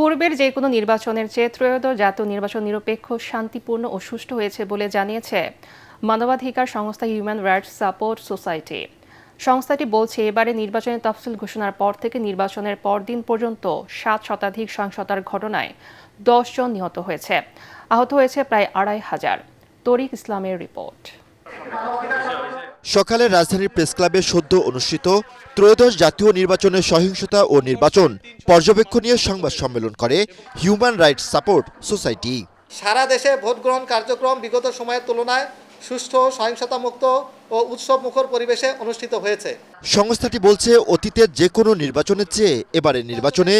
পূর্বের যে কোনো নির্বাচনের চেয়ে ত্রয়োদশ জাতীয় নির্বাচন নিরপেক্ষ, শান্তিপূর্ণ ও সুষ্ঠু হয়েছে বলে জানিয়েছে মানবাধিকার সংস্থা হিউম্যান রাইটস সাপোর্ট সোসাইটি। সংস্থাটি বলছে, এবারে নির্বাচনের তফসিল ঘোষণার পর থেকে নির্বাচনের পরদিন পর্যন্ত 7 শতাধিক সহিংসতার ঘটনায় 10 জন নিহত হয়েছে, আহত হয়েছে প্রায় 2,500। তরিক ইসলামের রিপোর্ট। সকালে রাজধানীর প্রেসক্লাবে সদ্য অনুষ্ঠিত ত্রয়োদশ জাতীয় নির্বাচনের সহিংসতা ও নির্বাচন পর্যবেক্ষণীয় সংবাদ সম্মেলন করে হিউম্যান রাইটস সাপোর্ট সোসাইটি। সারা দেশে ভোট গ্রহণ কার্যক্রম বিগত সময়ের তুলনায় সুষ্ঠু, সহিংসতামুক্ত ও উৎসবমুখর পরিবেশে অনুষ্ঠিত হয়েছে। সংস্থাটি বলছে, অতীতের যে কোনো নির্বাচনের চেয়ে এবারের নির্বাচনে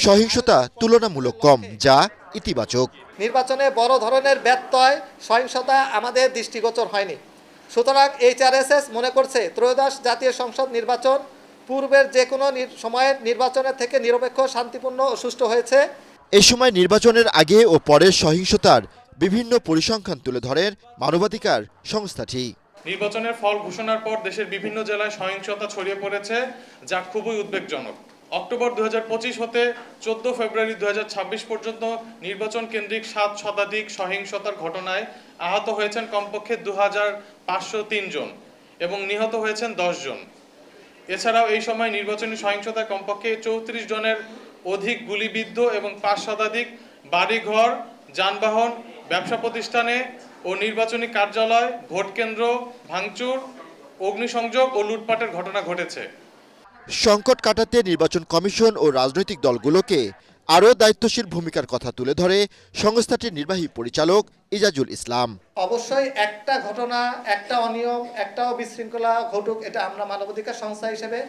সহিংসতা তুলনামূলক কম, যা ইতিবাচক। নির্বাচনে বড় ধরনের ব্যত্যয়, সহিংসতা আমাদের দৃষ্টিগোচর হয়নি। সুতরাং HRSS মনে করছে, ত্রয়োদশ জাতীয় সংসদ নির্বাচন পূর্বের যে কোনো সময়ের নির্বাচনের থেকে নিরপেক্ষ, শান্তিপূর্ণ ও সুষ্ঠু হয়েছে। এ সময় নির্বাচনের আগে ও পরের সহিংসতার বিভিন্ন পরিসংখ্যান তুলে ধরেন মানবাধিকার সংস্থাটি। নির্বাচনের ফল ঘোষণার পর দেশের বিভিন্ন জেলায় সহিংসতা ছড়িয়ে পড়েছে, যা খুবই উদ্বেগজনক। অক্টোবর 2025 হতে 14 ফেব্রুয়ারি 2026 পর্যন্ত নির্বাচন কেন্দ্রিক 7 শতাধিক সহিংসতার ঘটনায় আহত হয়েছেন কমপক্ষে 2503 জন এবং নিহত হয়েছেন 10 জন। এছাড়াও এই সময় নির্বাচনী সহিংসতায় কমপক্ষে 34 জনের অধিক গুলিবিদ্ধ এবং 5 শতাধিক বাড়িঘর, যানবাহন, ব্যবসা প্রতিষ্ঠানে ও নির্বাচনী কার্যালয়, ভোট কেন্দ্র ভাঙচুর, অগ্নিসংযোগ ও লুটপাটের ঘটনা ঘটেছে। সংকট কাটাতে নির্বাচন কমিশন ও রাজনৈতিক দলগুলোকে আরও দায়িত্বশীল ভূমিকার কথা তুলে ধরে সংস্থাটির নির্বাহী পরিচালক ইজাজুল ইসলাম। অবশ্যই একটা ঘটনা, একটা অনিয়ম, একটা বিশৃঙ্খলা ঘটুক, এটা আমরা মানবাধিকার সংস্থা হিসেবে,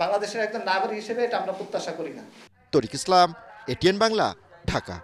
বাংলাদেশের একজন নাগরিক হিসেবে এটা আমরা প্রত্যাশা করি না। তরিক ইসলাম, ATN বাংলা, ঢাকা।